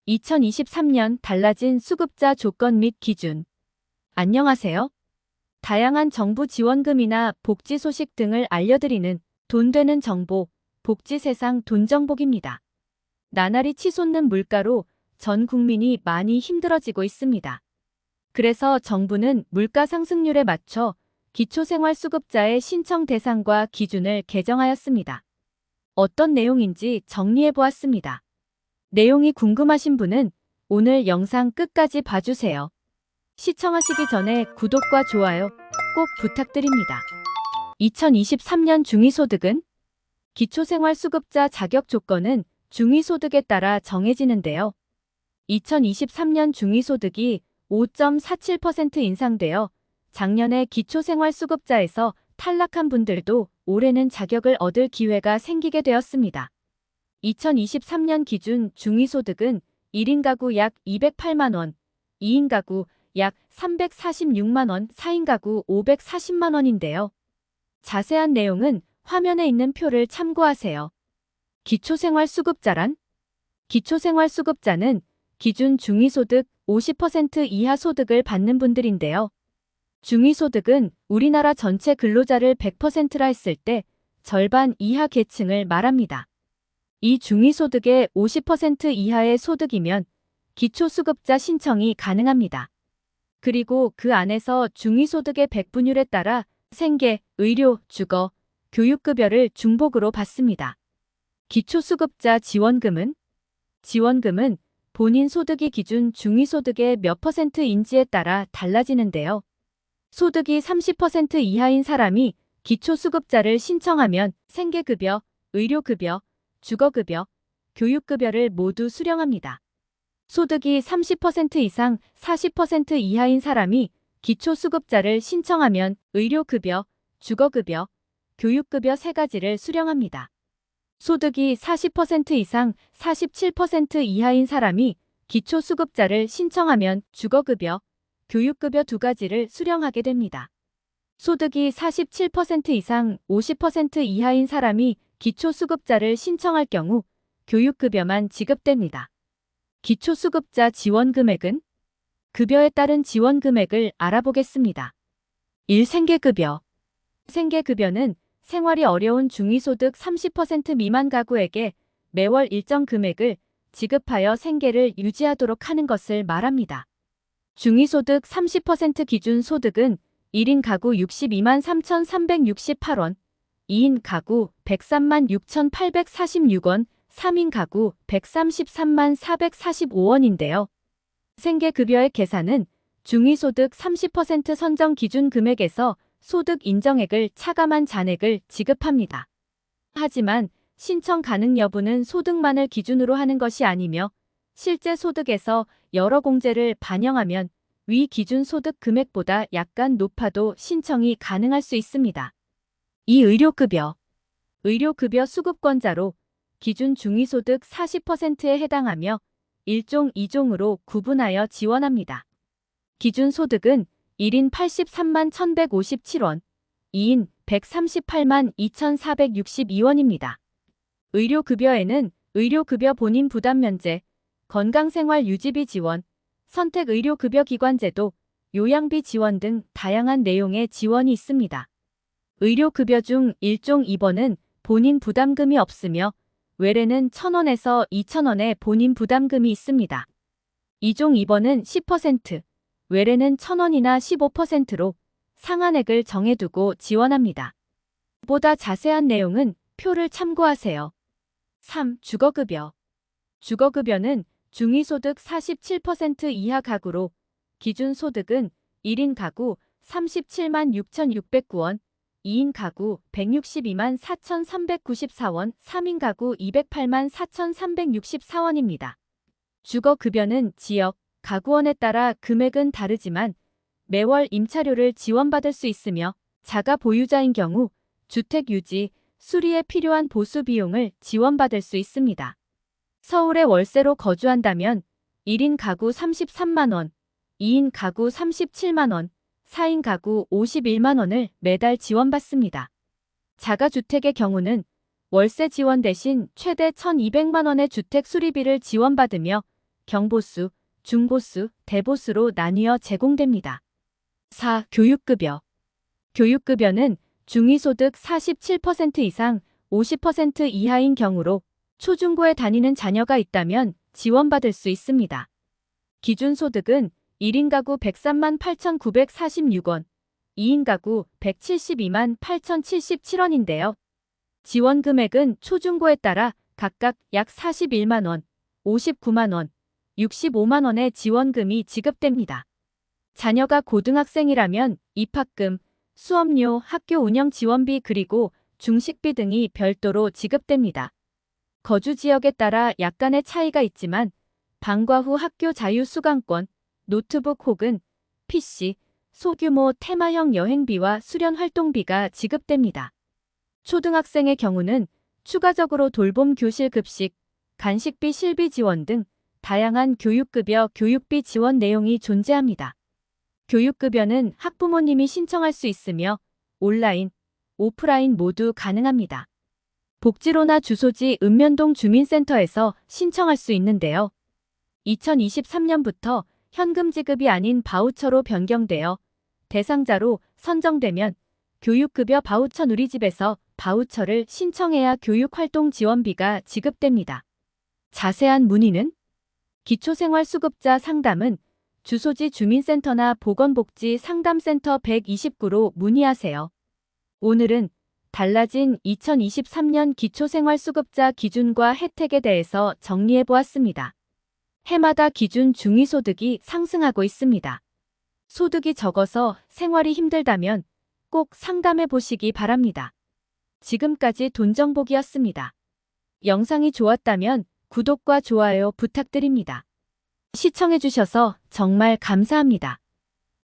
2023년 달라진 수급자 조건 및 기준. 안녕하세요. 다양한 정부 지원금이나 복지 소식 등을 알려드리는 돈 되는 정보, 복지 세상 돈정복입니다. 나날이 치솟는 물가로 전 국민이 많이 힘들어지고 있습니다. 그래서 정부는 물가 상승률에 맞춰 기초생활수급자의 신청 대상과 기준을 개정하였습니다. 어떤 내용인지 정리해 보았습니다. 내용이 궁금하신 분은 오늘 영상 끝까지 봐주세요. 시청하시기 전에 구독과 좋아요 꼭 부탁드립니다. 2023년 중위소득은 기초생활수급자 자격 조건은 중위소득에 따라 정해지는데요. 2023년 중위소득이 5.47% 인상되어 작년에 기초생활수급자에서 탈락한 분들도 올해는 자격을 얻을 기회가 생기게 되었습니다. 2023년 기준 중위소득은 1인 가구 약 208만원, 2인 가구 약 346만원, 4인 가구 540만원인데요. 자세한 내용은 화면에 있는 표를 참고하세요. 기초생활수급자란? 기초생활수급자는 기준 중위소득 50% 이하 소득을 받는 분들인데요. 중위소득은 우리나라 전체 근로자를 100%라 했을 때 절반 이하 계층을 말합니다. 이 중위소득의 50% 이하의 소득이면 기초수급자 신청이 가능합니다. 그리고 그 안에서 중위소득의 백분율에 따라 생계, 의료, 주거, 교육급여를 중복으로 받습니다. 기초수급자 지원금은? 지원금은 본인 소득이 기준 중위소득의 몇 %인지에 따라 달라지는데요. 소득이 30% 이하인 사람이 기초수급자를 신청하면 생계급여, 의료급여, 주거급여, 교육급여를 모두 수령합니다. 소득이 30% 이상 40% 이하인 사람이 기초수급자를 신청하면 의료급여, 주거급여, 교육급여 세 가지를 수령합니다. 소득이 40% 이상 47% 이하인 사람이 기초수급자를 신청하면 주거급여, 교육급여 두 가지를 수령하게 됩니다. 소득이 47% 이상 50% 이하인 사람이 기초수급자를 신청할 경우 교육급여만 지급됩니다. 기초수급자 지원금액은? 급여에 따른 지원금액을 알아보겠습니다. 1. 생계급여. 생계급여는 생활이 어려운 중위소득 30% 미만 가구에게 매월 일정 금액을 지급하여 생계를 유지하도록 하는 것을 말합니다. 중위소득 30% 기준 소득은 1인 가구 62만 3,368원, 2인 가구 103만 6,846원, 3인 가구 133만 445원인데요. 생계급여의 계산은 중위소득 30% 선정 기준 금액에서 소득 인정액을 차감한 잔액을 지급합니다. 하지만 신청 가능 여부는 소득만을 기준으로 하는 것이 아니며 실제 소득에서 여러 공제를 반영하면 위 기준 소득 금액보다 약간 높아도 신청이 가능할 수 있습니다. 2. 의료급여. 의료급여 수급권자로 기준 중위소득 40%에 해당하며 1종, 2종으로 구분하여 지원합니다. 기준 소득은 1인 83만 1,157원, 2인 138만 2,462원입니다. 의료급여에는 의료급여 본인 부담 면제, 건강생활 유지비 지원, 선택의료급여기관제도, 요양비 지원 등 다양한 내용의 지원이 있습니다. 의료급여 중 1종 2번은 본인 부담금이 없으며 외래는 1,000원에서 2,000원의 본인 부담금이 있습니다. 2종 2번은 10%, 외래는 1,000원이나 15%로 상한액을 정해두고 지원합니다. 보다 자세한 내용은 표를 참고하세요. 3. 주거급여. 주거급여는 중위소득 47% 이하 가구로 기준 소득은 1인 가구 37만 6,609원, 2인 가구 162만 4,394원, 3인 가구 208만 4,364원입니다. 주거급여는 지역, 가구원에 따라 금액은 다르지만 매월 임차료를 지원받을 수 있으며 자가 보유자인 경우 주택 유지, 수리에 필요한 보수 비용을 지원받을 수 있습니다. 서울에 월세로 거주한다면 1인 가구 33만원, 2인 가구 37만원, 4인 가구 51만원을 매달 지원받습니다. 자가주택의 경우는 월세 지원 대신 최대 1,200만원의 주택 수리비를 지원받으며 경보수, 중보수, 대보수로 나뉘어 제공됩니다. 4. 교육급여. 교육급여는 중위소득 47% 이상 50% 이하인 경우로 초중고에 다니는 자녀가 있다면 지원받을 수 있습니다. 기준소득은 1인 가구 103만 8,946원, 2인 가구 172만 8,077원인데요. 지원 금액은 초중고에 따라 각각 약 41만 원, 59만 원, 65만 원의 지원금이 지급됩니다. 자녀가 고등학생이라면 입학금, 수업료, 학교 운영 지원비 그리고 중식비 등이 별도로 지급됩니다. 거주 지역에 따라 약간의 차이가 있지만 방과 후 학교 자유 수강권, 노트북 혹은 PC, 소규모 테마형 여행비와 수련 활동비가 지급됩니다. 초등학생의 경우는 추가적으로 돌봄 교실 급식, 간식비 실비 지원 등 다양한 교육급여, 교육비 지원 내용이 존재합니다. 교육급여는 학부모님이 신청할 수 있으며 온라인, 오프라인 모두 가능합니다. 복지로나 주소지 읍면동 주민센터에서 신청할 수 있는데요. 2023년부터 현금 지급이 아닌 바우처로 변경되어 대상자로 선정되면 교육급여 바우처 누리집에서 바우처를 신청해야 교육활동 지원비가 지급됩니다. 자세한 문의는 기초생활수급자 상담은 주소지 주민센터나 보건복지 상담센터 129로 문의하세요. 오늘은 달라진 2023년 기초생활수급자 기준과 혜택에 대해서 정리해보았습니다. 해마다 기준 중위소득이 상승하고 있습니다. 소득이 적어서 생활이 힘들다면 꼭 상담해 보시기 바랍니다. 지금까지 돈정복이었습니다. 영상이 좋았다면 구독과 좋아요 부탁드립니다. 시청해주셔서 정말 감사합니다.